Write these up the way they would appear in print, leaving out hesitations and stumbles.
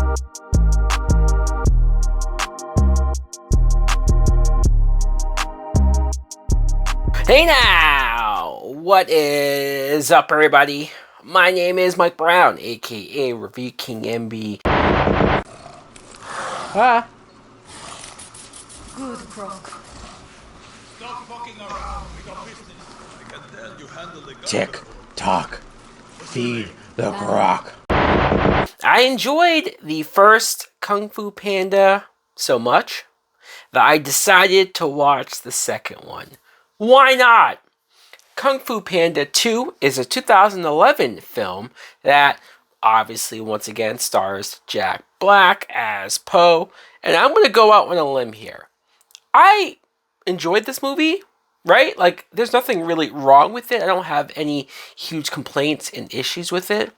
Hey now! What is up, everybody? My name is Mike Brown, aka Review King MB. Good, Croc. Stop fucking around. We got business. I can tell you handle the gun. Tick tock. Feed the croc. I enjoyed the first Kung Fu Panda so much that I decided to watch the second one. Why not? Kung Fu Panda 2 is a 2011 film that obviously once again stars Jack Black as Po, and I'm going to go out on a limb here. I enjoyed this movie, right? Like, there's nothing really wrong with it. I don't have any huge complaints and issues with it.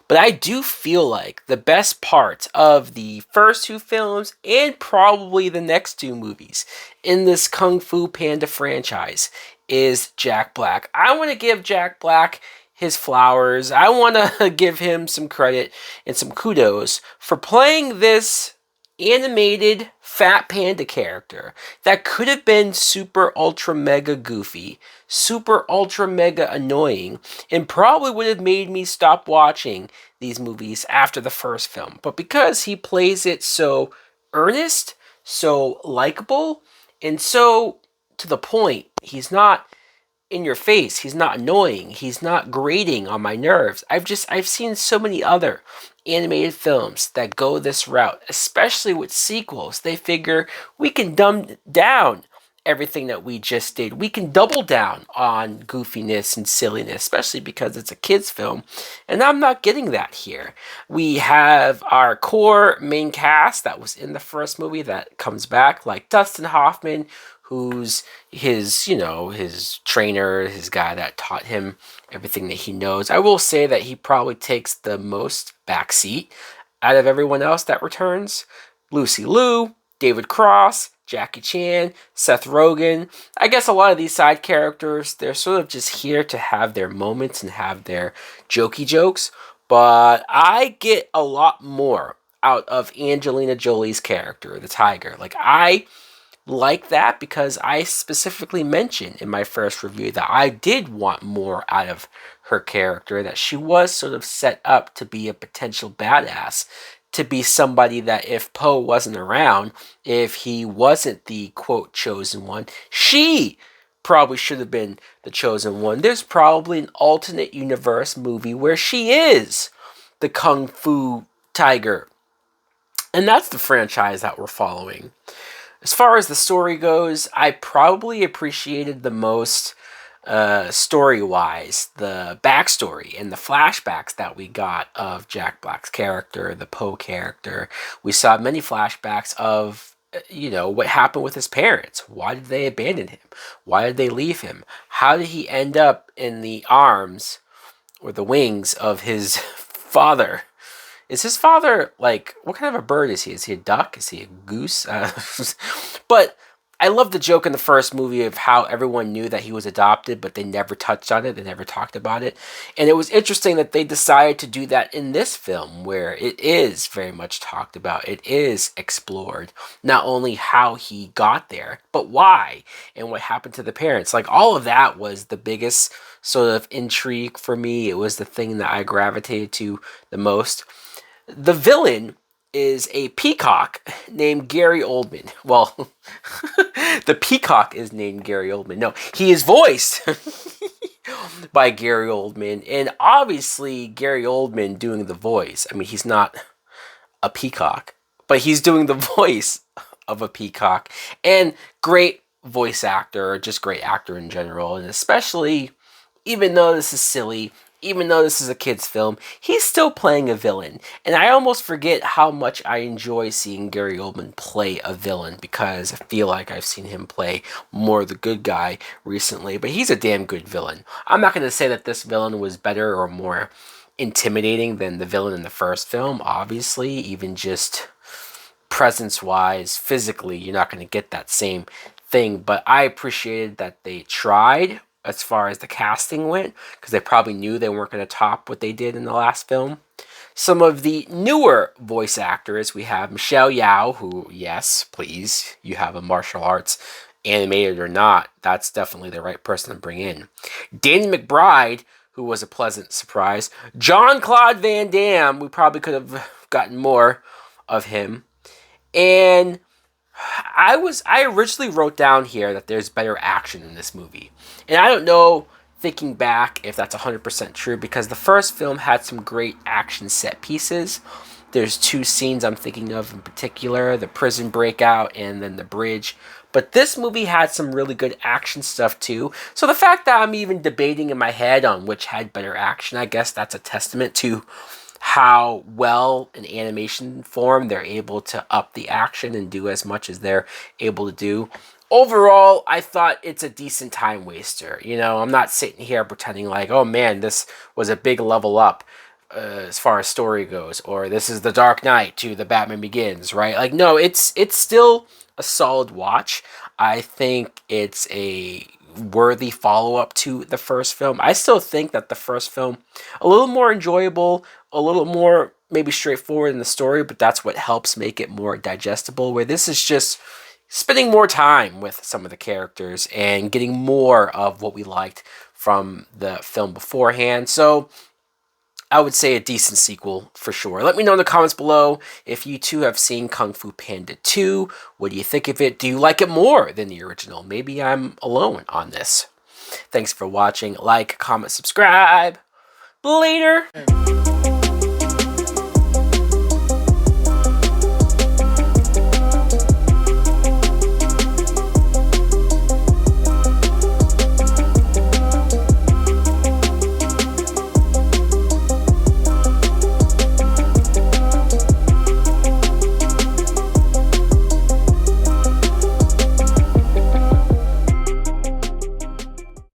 But I do feel like the best part of the first two films and probably the next two movies in this Kung Fu Panda franchise is Jack Black. I want to give Jack Black his flowers. I want to give him some credit and some kudos for playing this animated fat panda character that could have been super ultra mega goofy, super ultra mega annoying, and probably would have made me stop watching these movies after the first film. But because he plays it so earnest, so likable, and so to the point, he's not in your face, he's not annoying, he's not grating on my nerves. I've seen so many other animated films that go this route, especially with sequels. They figure we can dumb down everything that we just did. We can double down on goofiness and silliness, especially because it's a kids film, and I'm not getting that here. We have our core main cast that was in the first movie that comes back, like Dustin Hoffman, who's his trainer, his guy that taught him everything that he knows. I will say that he probably takes the most backseat out of everyone else that returns. Lucy Liu, David Cross, Jackie Chan, Seth Rogen. I guess a lot of these side characters, they're sort of just here to have their moments and have their jokey jokes. But I get a lot more out of Angelina Jolie's character, the tiger. Like, I like that because I specifically mentioned in my first review that I did want more out of her character, that she was sort of set up to be a potential badass, to be somebody that if Po wasn't around, if he wasn't the quote chosen one, she probably should have been the chosen one. There's probably an alternate universe movie where she is the Kung Fu Tiger. And that's the franchise that we're following. As far as the story goes, I probably appreciated the most story-wise the backstory and the flashbacks that we got of Jack Black's character, the Po character. We saw many flashbacks of what happened with his parents. Why did they abandon him? Why did they leave him? How did he end up in the arms or the wings of his father? Is his father, like, what kind of a bird is he? Is he a duck? Is he a goose? But I love the joke in the first movie of how everyone knew that he was adopted, but they never touched on it. They never talked about it. And it was interesting that they decided to do that in this film, where it is very much talked about. It is explored. Not only how he got there, but why and what happened to the parents. Like, all of that was the biggest sort of intrigue for me. It was the thing that I gravitated to the most. The villain is a peacock named Gary Oldman. Well, the peacock is named Gary Oldman. No, he is voiced by Gary Oldman. And obviously, Gary Oldman doing the voice. I mean, he's not a peacock, but he's doing the voice of a peacock. And great voice actor, or just great actor in general. And especially, even though this is silly, even though this is a kid's film, he's still playing a villain. And I almost forget how much I enjoy seeing Gary Oldman play a villain, because I feel like I've seen him play more the good guy recently. But he's a damn good villain. I'm not going to say that this villain was better or more intimidating than the villain in the first film. Obviously, even just presence-wise, physically, you're not going to get that same thing. But I appreciated that they tried as far as the casting went, because they probably knew they weren't going to top what they did in the last film. Some of the newer voice actors, we have Michelle Yao, who, yes, please, you have a martial arts animated or not, that's definitely the right person to bring in. Danny McBride, who was a pleasant surprise. Jean-Claude Van Damme, we probably could have gotten more of him. And I originally wrote down here that there's better action in this movie. And I don't know, thinking back, if that's 100% true, because the first film had some great action set pieces. There's two scenes I'm thinking of in particular, the prison breakout and then the bridge. But this movie had some really good action stuff too. So the fact that I'm even debating in my head on which had better action, I guess that's a testament to how well in animation form they're able to up the action and do as much as they're able to do. Overall, I thought it's a decent time waster. You know, I'm not sitting here pretending like, oh man, this was a big level up as far as story goes, or this is the Dark Knight to the Batman Begins, right? Like, no, it's still a solid watch. I think it's a worthy follow-up to the first film. I still think that the first film a little more enjoyable, a little more maybe straightforward in the story, but that's what helps make it more digestible, where this is just spending more time with some of the characters and getting more of what we liked from the film beforehand. So I would say a decent sequel for sure. Let me know in the comments below if you too have seen Kung Fu Panda 2. What do you think of it? Do you like it more than the original? Maybe I'm alone on this. Thanks for watching. Like, comment, subscribe. Later.